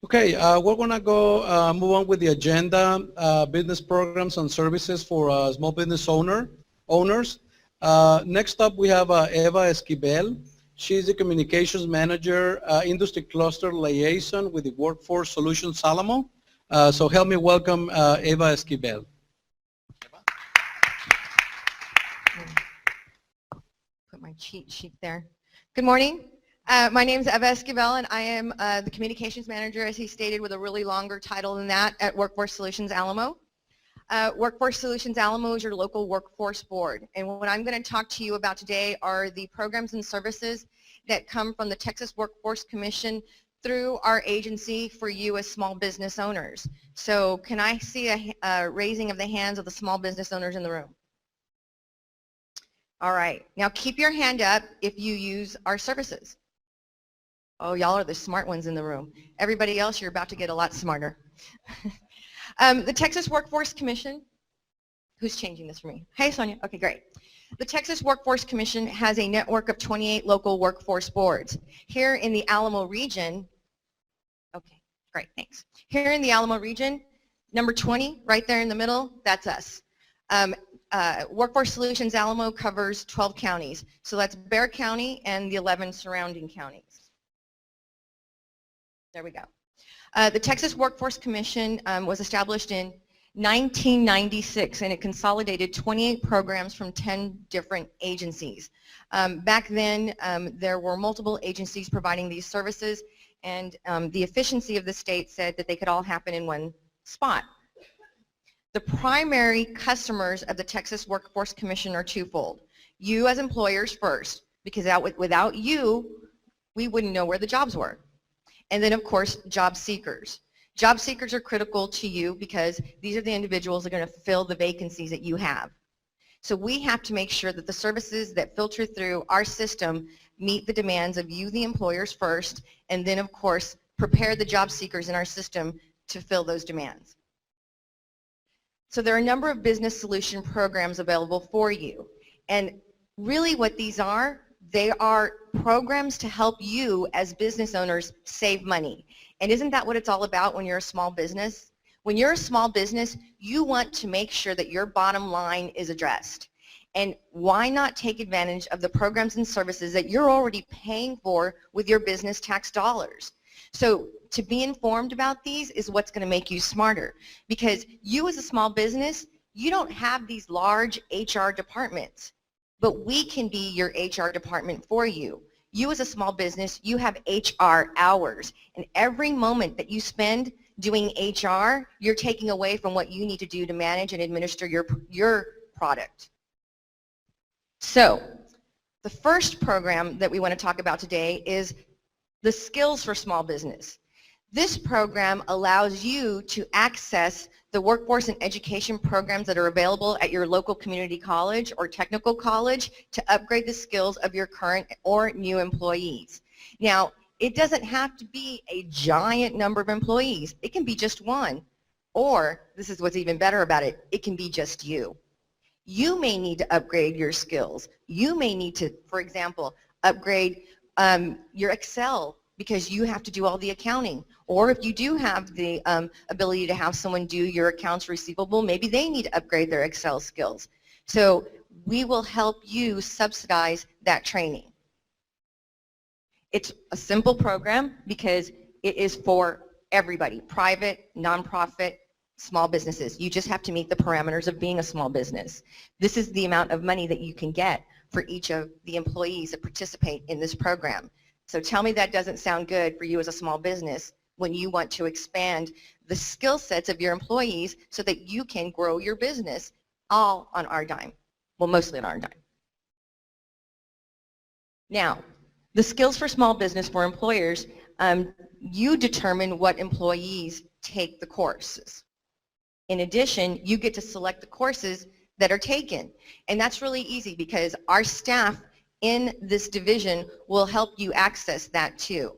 Okay, we're gonna go move on with the agenda, business programs and services for small business owners. Next up, we have Eva Esquivel. She's the Communications Manager, Industry Cluster Liaison with the Workforce Solutions Alamo. So help me welcome Eva Esquivel. Put my cheat sheet there. Good morning. My name is Eva Esquivel, and I am the Communications Manager, as he stated, with a really longer title than that at Workforce Solutions Alamo. Workforce Solutions Alamo is your local workforce board, and what I'm going to talk to you about today are the programs and services that come from the Texas Workforce Commission through our agency for you as small business owners. So can I see a raising of the hands of the small business owners in the room? All right, now keep your hand up if you use our services. Oh, y'all are the smart ones in the room. Everybody else, you're about to get a lot smarter. The Texas Workforce Commission, who's changing this for me? Hey, Sonia. Okay, great. The Texas Workforce Commission has a network of 28 local workforce boards. Here in the Alamo region, okay, great, thanks. Here in the Alamo region, number 20, right there in the middle, that's us. Workforce Solutions Alamo covers 12 counties. So that's Bexar County and the 11 surrounding counties. There we go. The Texas Workforce Commission was established in 1996, and it consolidated 28 programs from 10 different agencies. Back then, there were multiple agencies providing these services, and the efficiency of the state said that they could all happen in one spot. The primary customers of the Texas Workforce Commission are twofold. You as employers first, because without you, we wouldn't know where the jobs were. And then, of course, job seekers. Job seekers are critical to you because these are the individuals that are going to fill the vacancies that you have. So we have to make sure that the services that filter through our system meet the demands of you, the employers, first, and then, of course, prepare the job seekers in our system to fill those demands. So there are a number of business solution programs available for you. And really what these are, they are programs to help you as business owners save money. And isn't that what it's all about when you're a small business? When you're a small business, you want to make sure that your bottom line is addressed. And why not take advantage of the programs and services that you're already paying for with your business tax dollars? So to be informed about these is what's going to make you smarter. Because you as a small business, you don't have these large HR departments. But we can be your HR department for you. You as a small business, you have HR hours. And every moment that you spend doing HR, you're taking away from what you need to do to manage and administer your product. So the first program that we want to talk about today is the Skills for Small Business. This program allows you to access the workforce and education programs that are available at your local community college or technical college to upgrade the skills of your current or new employees. Now, it doesn't have to be a giant number of employees. It can be just one. Or, this is what's even better about it, it can be just you. You may need to upgrade your skills. You may need to, for example, upgrade your Excel because you have to do all the accounting. Or if you do have the ability to have someone do your accounts receivable, maybe they need to upgrade their Excel skills. So we will help you subsidize that training. It's a simple program because it is for everybody, private, nonprofit, small businesses. You just have to meet the parameters of being a small business. This is the amount of money that you can get for each of the employees that participate in this program. So tell me that doesn't sound good for you as a small business when you want to expand the skill sets of your employees so that you can grow your business all on our dime. Well, mostly on our dime. Now, the Skills for Small Business for employers, you determine what employees take the courses. In addition, you get to select the courses that are taken. And that's really easy because our staff in this division will help you access that too.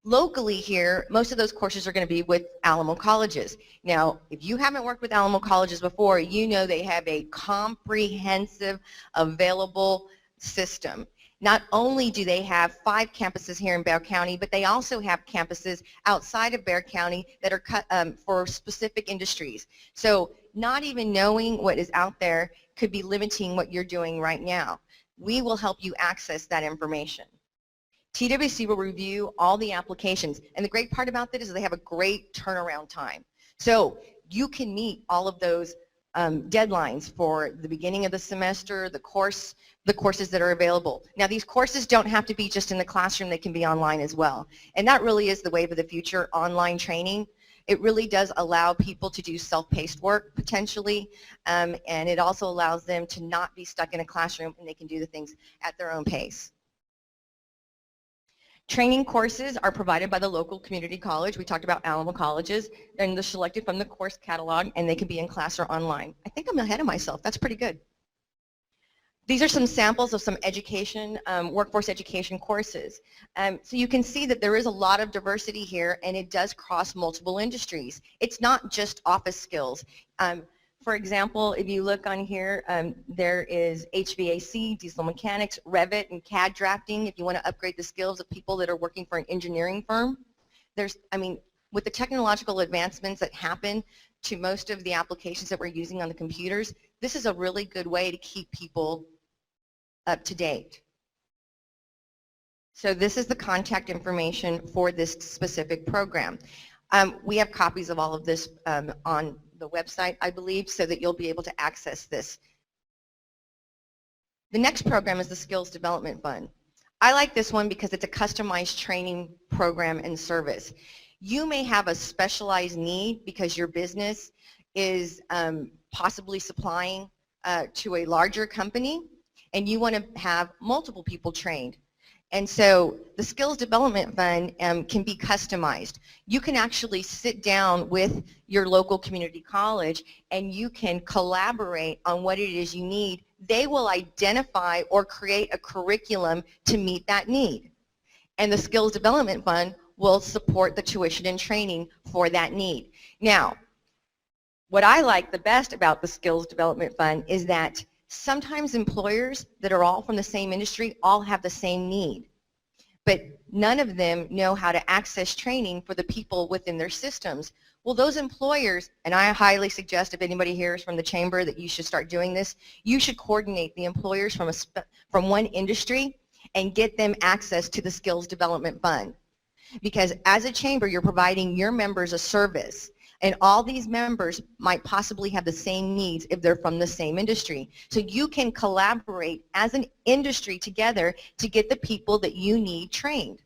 Locally here, most of those courses are going to be with Alamo Colleges. Now, if you haven't worked with Alamo Colleges before, you know they have a comprehensive, available system. Not only do they have 5 campuses here in Bexar County, but they also have campuses outside of Bexar County that are for specific industries. So not even knowing what is out there could be limiting what you're doing right now. We will help you access that information. TWC will review all the applications, and the great part about that is they have a great turnaround time. So you can meet all of those deadlines for the beginning of the semester, the courses that are available. Now these courses don't have to be just in the classroom, they can be online as well. And that really is the wave of the future, online training. It really does allow people to do self-paced work potentially, and it also allows them to not be stuck in a classroom, and they can do the things at their own pace. Training courses are provided by the local community college. We talked about Alamo Colleges, and they're selected from the course catalog, and they can be in class or online. I think I'm ahead of myself. That's pretty good. These are some samples of some education, workforce education courses. So you can see that there is a lot of diversity here, and it does cross multiple industries. It's not just office skills. For example, if you look on here, there is HVAC, diesel mechanics, Revit, and CAD drafting if you want to upgrade the skills of people that are working for an engineering firm. With the technological advancements that happen to most of the applications that we're using on the computers, this is a really good way to keep people up to date. So this is the contact information for this specific program. We have copies of all of this on the website, I believe, so that you'll be able to access this. The next program is the Skills Development Fund. I like this one because it's a customized training program and service. You may have a specialized need because your business is possibly supplying to a larger company, and you want to have multiple people trained. And so the Skills Development Fund can be customized. You can actually sit down with your local community college and you can collaborate on what it is you need. They will identify or create a curriculum to meet that need. And the Skills Development Fund will support the tuition and training for that need. Now, what I like the best about the Skills Development Fund is that sometimes employers that are all from the same industry all have the same need, but none of them know how to access training for the people within their systems. Well, those employers, and I highly suggest if anybody here is from the chamber that you should start doing this, you should coordinate the employers from one industry and get them access to the Skills Development Fund. Because as a chamber, you're providing your members a service. And all these members might possibly have the same needs if they're from the same industry. So you can collaborate as an industry together to get the people that you need trained.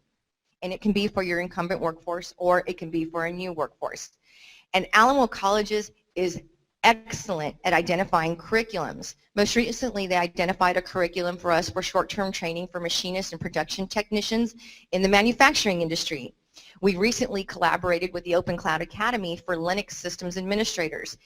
And it can be for your incumbent workforce or it can be for a new workforce. And Alamo Colleges is excellent at identifying curriculums. Most recently, they identified a curriculum for us for short-term training for machinists and production technicians in the manufacturing industry. We recently collaborated with the Open Cloud Academy for Linux systems administrators.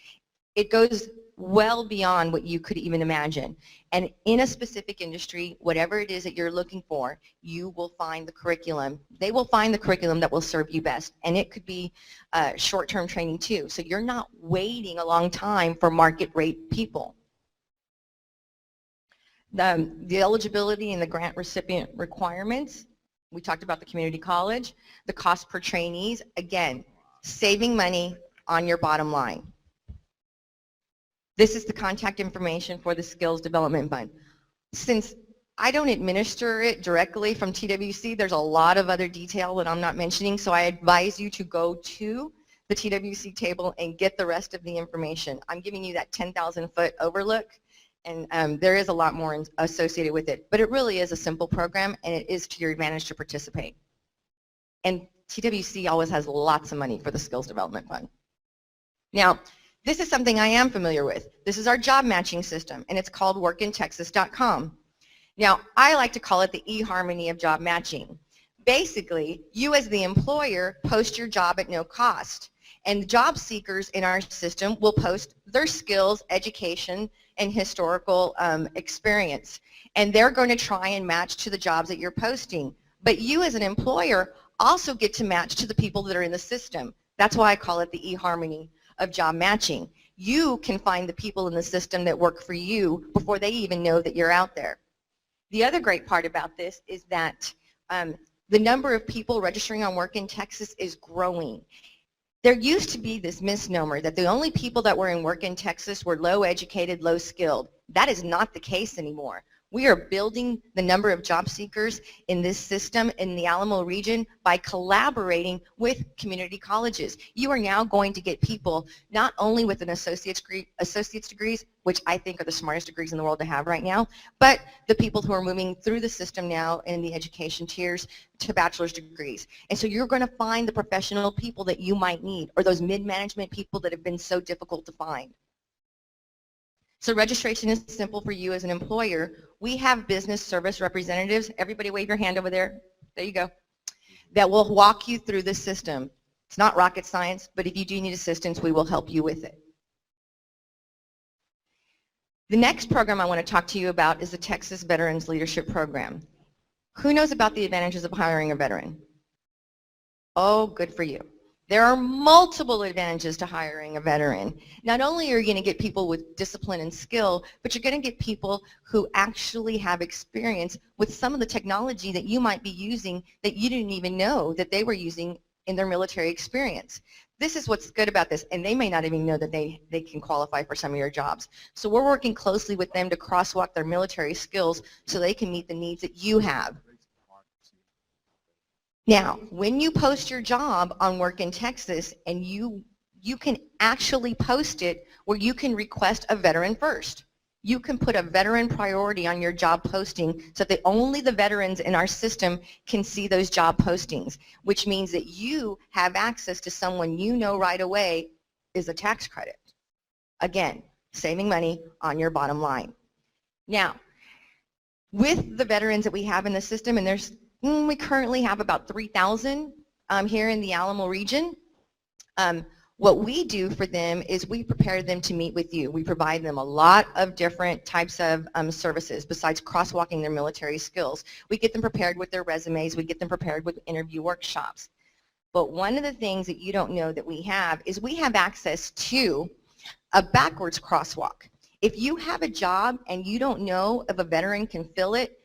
It goes well beyond what you could even imagine. And in a specific industry, whatever it is that you're looking for, you will find the curriculum. They will find the curriculum that will serve you best. And it could be short-term training too. So you're not waiting a long time for market rate people. The eligibility and the grant recipient requirements. We talked about the community college, the cost per trainees, again, saving money on your bottom line. This is the contact information for the Skills Development Fund. Since I don't administer it directly from TWC, there's a lot of other detail that I'm not mentioning, so I advise you to go to the TWC table and get the rest of the information. I'm giving you that 10,000-foot overlook. And there is a lot more associated with it. But it really is a simple program, and it is to your advantage to participate. And TWC always has lots of money for the Skills Development Fund. Now, this is something I am familiar with. This is our job matching system, and it's called workintexas.com. Now, I like to call it the eHarmony of job matching. Basically, you as the employer post your job at no cost. And the job seekers in our system will post their skills, education, and historical experience. And they're going to try and match to the jobs that you're posting. But you as an employer also get to match to the people that are in the system. That's why I call it the eHarmony of job matching. You can find the people in the system that work for you before they even know that you're out there. The other great part about this is that the number of people registering on work in Texas is growing. There used to be this misnomer that the only people that were in work in Texas were low educated, low skilled. That is not the case anymore. We are building the number of job seekers in this system in the Alamo region by collaborating with community colleges. You are now going to get people not only with an associate's degrees, which I think are the smartest degrees in the world to have right now, but the people who are moving through the system now in the education tiers to bachelor's degrees. And so you're going to find the professional people that you might need, or those mid-management people that have been so difficult to find. So registration is simple for you as an employer. We have business service representatives. Everybody wave your hand over there. There you go. That will walk you through the system. It's not rocket science, but if you do need assistance, we will help you with it. The next program I want to talk to you about is the Texas Veterans Leadership Program. Who knows about the advantages of hiring a veteran? Oh, good for you. There are multiple advantages to hiring a veteran. Not only are you going to get people with discipline and skill, but you're going to get people who actually have experience with some of the technology that you might be using that you didn't even know that they were using in their military experience. This is what's good about this, and they may not even know that they can qualify for some of your jobs. So we're working closely with them to crosswalk their military skills so they can meet the needs that you have. Now, when you post your job on Work in Texas, and you can actually post it where you can request a veteran first. You can put a veteran priority on your job posting so that only the veterans in our system can see those job postings, which means that you have access to someone you know right away is a tax credit. Again, saving money on your bottom line. Now, with the veterans that we have in the system, and we currently have about 3,000 here in the Alamo region. What we do for them is we prepare them to meet with you. We provide them a lot of different types of services besides crosswalking their military skills. We get them prepared with their resumes. We get them prepared with interview workshops. But one of the things that you don't know that we have is we have access to a backwards crosswalk. If you have a job and you don't know if a veteran can fill it,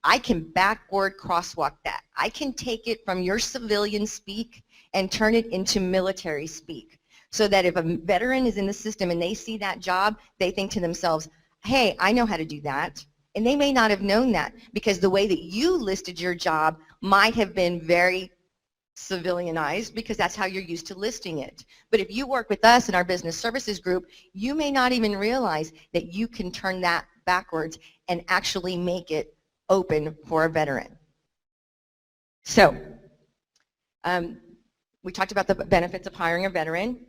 I can backward crosswalk that. I can take it from your civilian speak and turn it into military speak, so that if a veteran is in the system and they see that job, they think to themselves, hey, I know how to do that. And they may not have known that because the way that you listed your job might have been very civilianized because that's how you're used to listing it. But if you work with us in our business services group, you may not even realize that you can turn that backwards and actually make it open for a veteran. So we talked about the benefits of hiring a veteran.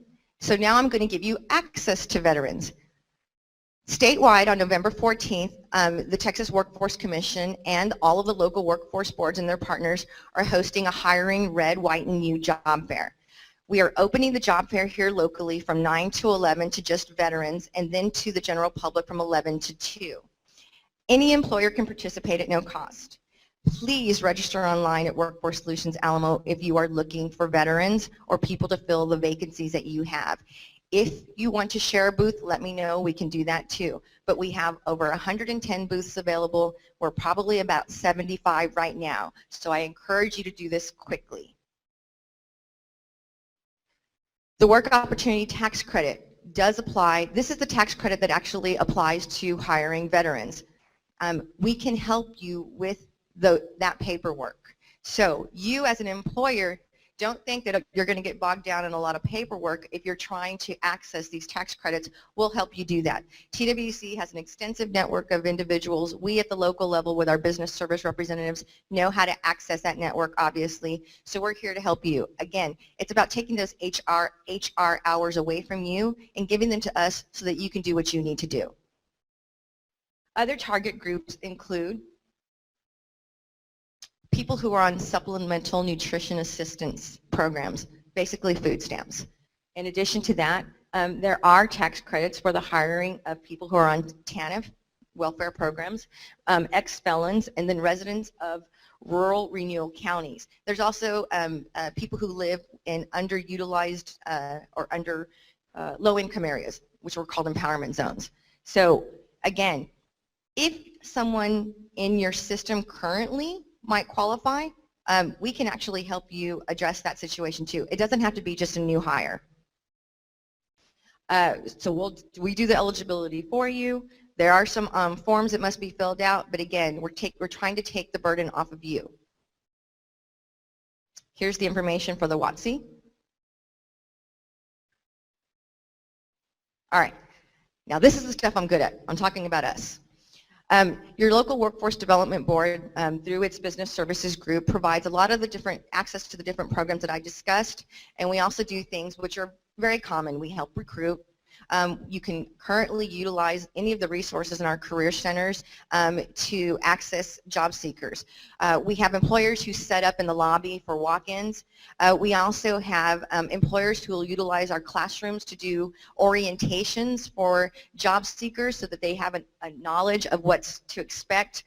So now I'm going to give you access to veterans. Statewide on November 14th, the Texas Workforce Commission and all of the local workforce boards and their partners are hosting a Hiring Red, White, and You job fair. We are opening the job fair here locally from 9 to 11 to just veterans, and then to the general public from 11 to 2. Any employer can participate at no cost. Please register online at Workforce Solutions Alamo if you are looking for veterans or people to fill the vacancies that you have. If you want to share a booth, let me know. We can do that too. But we have over 110 booths available. We're probably about 75 right now. So I encourage you to do this quickly. The Work Opportunity Tax Credit does apply. This is the tax credit that actually applies to hiring veterans. We can help you with that paperwork. So you as an employer, don't think that you're going to get bogged down in a lot of paperwork. If you're trying to access these tax credits, we'll help you do that. TWC has an extensive network of individuals. We at the local level with our business service representatives know how to access that network, obviously. So we're here to help you. Again, it's about taking those HR hours away from you and giving them to us so that you can do what you need to do. Other target groups include people who are on supplemental nutrition assistance programs, basically food stamps. In addition to that, there are tax credits for the hiring of people who are on TANF welfare programs, ex-felons, and then residents of rural renewal counties. There's also people who live in underutilized or under low-income areas, which were called empowerment zones. So again, If someone in your system currently might qualify, we can actually help you address that situation too. It doesn't have to be just a new hire. So we do the eligibility for you. There are some forms that must be filled out, but again, we're trying to take the burden off of you. Here's the information for the WOTC. All right, now this is the stuff I'm good at. I'm talking about us. Your local workforce development board, through its business services group, provides a lot of the different access to the different programs that I discussed, and we also do things which are very common. We help recruit. You can currently utilize any of the resources in our career centers to access job seekers. We have employers who set up in the lobby for walk-ins. We also have employers who will utilize our classrooms to do orientations for job seekers so that they have a knowledge of what to expect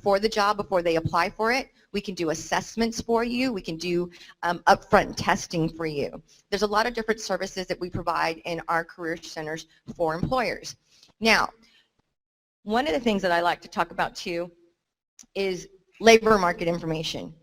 for the job before they apply for it. We can do assessments for you. We can do upfront testing for you. There's a lot of different services that we provide in our career centers for employers. Now, one of the things that I like to talk about too is labor market information.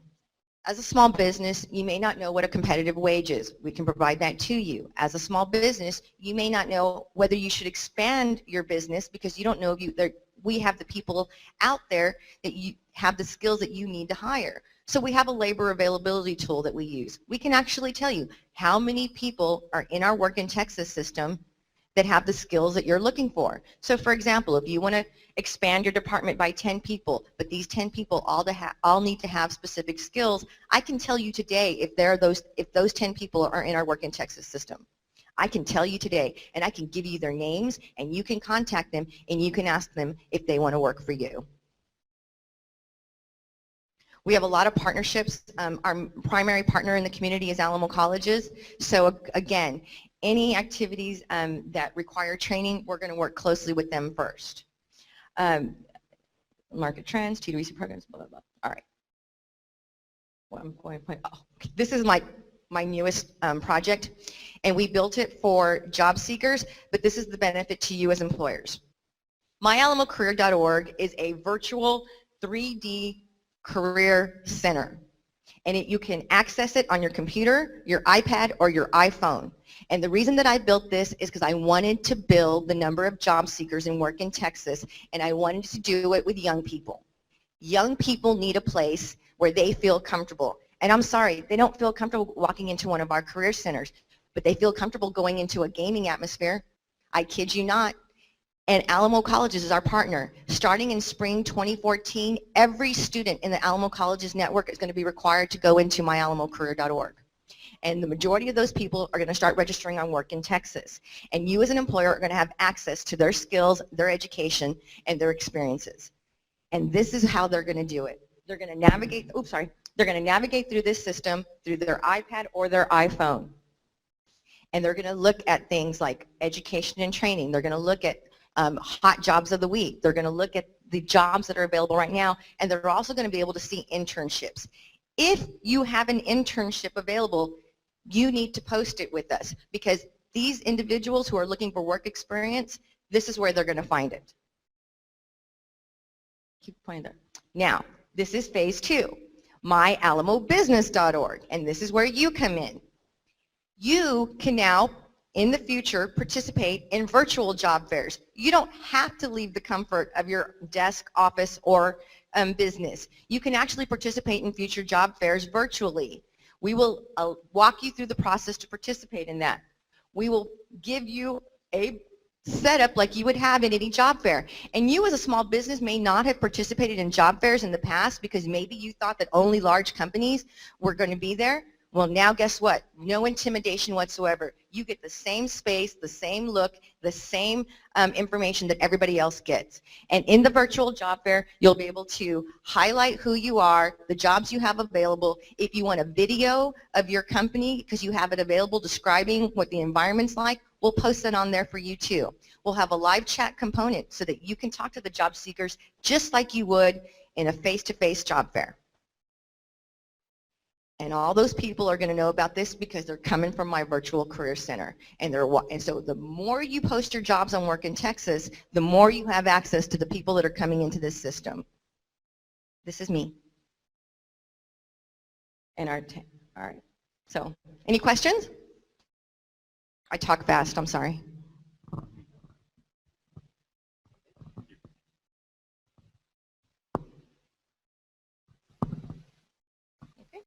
As a small business, you may not know what a competitive wage is. We can provide that to you. As a small business, you may not know whether you should expand your business because you don't know if we have the people out there that you have the skills that you need to hire. So we have a labor availability tool that we use. We can actually tell you how many people are in our Work in Texas system that have the skills that you're looking for. So for example, if you want to expand your department by 10 people, but these 10 people all need to have specific skills, I can tell you today if those 10 people are in our Work in Texas system. I can tell you today, and I can give you their names, and you can contact them, and you can ask them if they want to work for you. We have a lot of partnerships. Our primary partner in the community is Alamo Colleges. So again, any activities that require training, we're going to work closely with them first. Market trends, T2EC programs, blah, blah, blah. All right. 1.0. This is my newest project, and we built it for job seekers, but this is the benefit to you as employers. MyAlamoCareer.org is a virtual 3D career center, and you can access it on your computer, your iPad, or your iPhone. And the reason that I built this is because I wanted to build the number of job seekers in Work in Texas, and I wanted to do it with young people. Young people need a place where they feel comfortable. And I'm sorry, they don't feel comfortable walking into one of our career centers, but they feel comfortable going into a gaming atmosphere. I kid you not. And Alamo Colleges is our partner. Starting in spring 2014, every student in the Alamo Colleges network is going to be required to go into myalamocareer.org. And the majority of those people are going to start registering on Work in Texas. And you as an employer are going to have access to their skills, their education, and their experiences. And this is how they're going to do it. They're going to navigate, they're going to navigate through this system through their iPad or their iPhone. And they're going to look at things like education and training. They're going to look at hot jobs of the week. They're going to look at the jobs that are available right now, and they're also going to be able to see internships. If you have an internship available, you need to post it with us, because these individuals who are looking for work experience, this is where they're going to find it. Keep pointing there. Now, this is phase 2, myalamobusiness.org, and this is where you come in. You can now, in the future, participate in virtual job fairs. You don't have to leave the comfort of your desk, office, or business. You can actually participate in future job fairs virtually. We will walk you through the process to participate in that. We will give you a setup like you would have in any job fair. And you as a small business may not have participated in job fairs in the past because maybe you thought that only large companies were going to be there. Well, now guess what? No intimidation whatsoever. You get the same space, the same look, the same information that everybody else gets. And in the virtual job fair, you'll be able to highlight who you are, the jobs you have available. If you want a video of your company because you have it available describing what the environment's like, we'll post it on there for you too. We'll have a live chat component so that you can talk to the job seekers just like you would in a face-to-face job fair. And all those people are going to know about this because they're coming from my virtual career center. And so the more you post your jobs on Work in Texas, the more you have access to the people that are coming into this system. This is me. And all right. So, any questions? I talk fast, I'm sorry.